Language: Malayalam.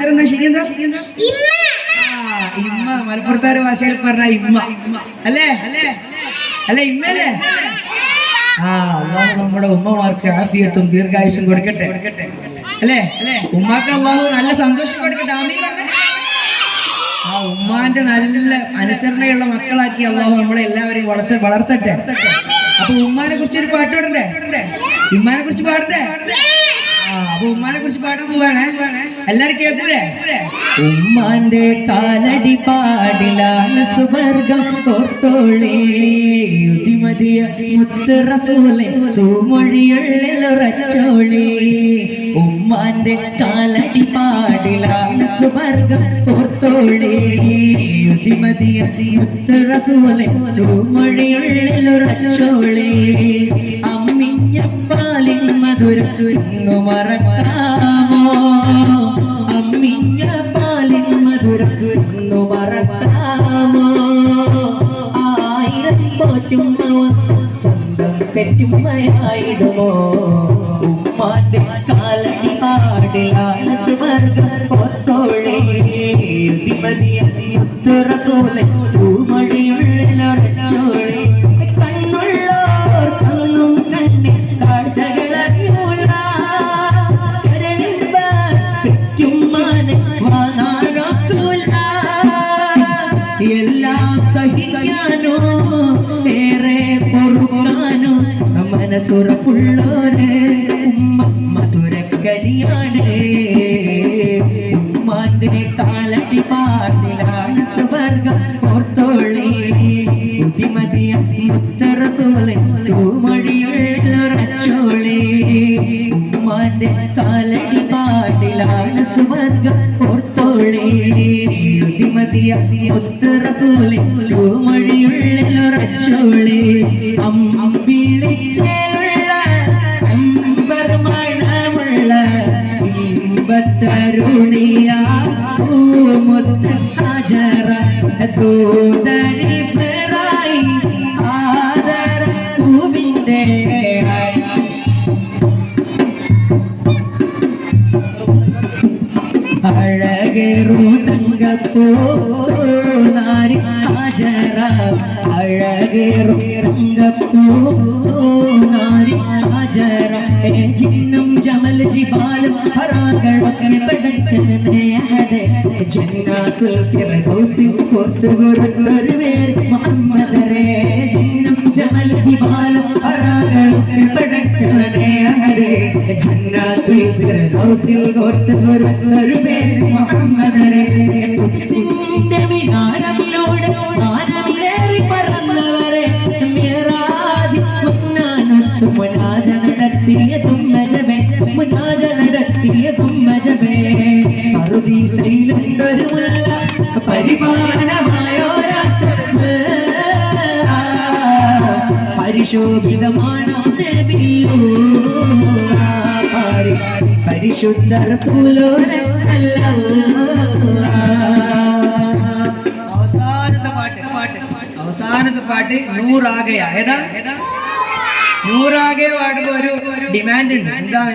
ഉത്തരം ശരി എന്താ? ഇമ്മ. മലപ്പുറത്താറ് ഭാഷയിൽ പറഞ്ഞ ഇമ്മ അല്ലേ? അല്ല ഇമ്മല്ലേ? അള്ളാഹു നമ്മുടെ ഉമ്മമാർക്ക് ആഫിയത്തും ദീർഘായുസും കൊടുക്കട്ടെ അല്ലേ? ഉമ്മാക്ക് അള്ളാഹു നല്ല സന്തോഷം കൊടുക്കട്ടെ. ആമീൻ പറഞ്ഞേ. ഉമ്മാന്റെ നല്ല അനുസരണയുള്ള മക്കളാക്കി അള്ളാഹു നമ്മളെ എല്ലാവരെയും വളർത്തട്ടെ. അപ്പൊ ഉമ്മാനെ കുറിച്ചൊരു പാട്ട് പാടണ്ടേ? ഉമ്മാനെ കുറിച്ച് പാടണ്ടേ? അപ്പൊ ഉമ്മാനെ കുറിച്ച് പാടാൻ പോവാനേ. എല്ലാരും കേൾക്കൂലേ? ഉമ്മാന്റെ കാലടി പാടിലാണ് സുവർഗം കോർത്തോളേ യുതിമതിയ മുത്ത് റസൂലേ തൂമൊഴിയുള്ളിലുറച്ചോളേ. ഉമ്മാന്റെ കാലടി പാടിലാണ് സുവർഗം കോർത്തോളേ യുതിമതിയ മുത്ത് റസൂലേ തൂമൊഴിയുള്ളിലുറച്ചോളേ. അമ്മിഞ്ഞ പാലിൻ മധുരം ഇന്നു മറക്കാമോ? അമ്മിഞ്ഞ പാലിൻ മധുരം ഇന്നു മറക്കാമോ? ആയിരം പോറ്റുമ്മ സ്വന്തം പെറ്റുമ്മയായിടുമോ? ഉമ്മാന്റെ കാലടി പാടിലാണ് സുവർഗം കോർത്തോളേ യുതിമതിയ മുത്ത് റസൂലേ തൂമൊഴിയുള്ളിലുറച്ചോളേ. കണ്ണുള്ളോർ കണ്ണും കണ്ണി കാഴ്ചകളറിയൂല പെറ്റുമ്മാനെ വാങ്ങാനൊക്കൂല. എല്ലാം സഹിക്കാനോ ഏറെ പൊറുക്കാനോ മനസ്സുറപ്പുള്ളോരെ ഉമ്മ മധുരക്കനിയാണ്. ഉമ്മാന്റെ കാലടി പാടിലാണ് സുവർഗം കോർത്തോളേ യുതിമതിയ മുത്ത് റസൂലേ തൂമൊഴിയുള്ളിലുറച്ചോളേ. ഉമ്മാന്റെ കാലടി പാടിലാണ് സുവർഗം കോർത്തോളേ യുതിമതിയ മുത്ത് റസൂലേ തൂമൊഴിയുള്ളിലുറച്ചോളേ. അമ്പിളിച്ചേലുള്ള അമ്പർമണമുള്ള ഇമ്പത്തരുണിയ പൂമുത്ത് ഹാജറ ദൂതനിബ്രായി ആദര പൂവിന്റെ അഴകേറു തങ്കപ്പൂ നാരി ഹാജറ അഴകേറു തങ്കപ്പൂ നാരി ഹാജറ. ജിന്നും ജമൽ ജിബാലും ഹറാകളൊക്കെ പഠിച്ചത് ജന്നാത്തുൽ ഫിർദൗസിൽ കോർത്തുകൊടുത്തൊരു പേര് മുഹമ്മദരേ. ജിന്നും ജമൽ ജിബാലും ഹറാകളൊക്കെ പഠിച്ചത് ജന്നാത്തുൽ ഫിർദൗസിൽ കോർത്തുകൊടുത്തൊരു പേര് മുഹമ്മദരേ. ഖുദ്സിന്റെ മിനാരമിലൂടെ മാനവിലേറി പറന്നവരെ മിറാജ് മുന്നാനത്തു മുനാജ നടത്തിയതും മജബേ മുനാജ നടത്തിയതും മജബേ. പറുദീസയിലുണ്ടൊരു മുല്ല പരിപാലനമായോരാസർവ് പരിശോഭിതമാണോ നബിയൂറാ പരിശുദ്ധ റസൂലുള്ളാഹി അവസാനത്തെ പാട്ട് നൂറാകയ. ഏതാ? നൂറാകെ പാടുമ്പോ ഒരു ഡിമാൻഡ് ഉണ്ട്. എന്താണ്?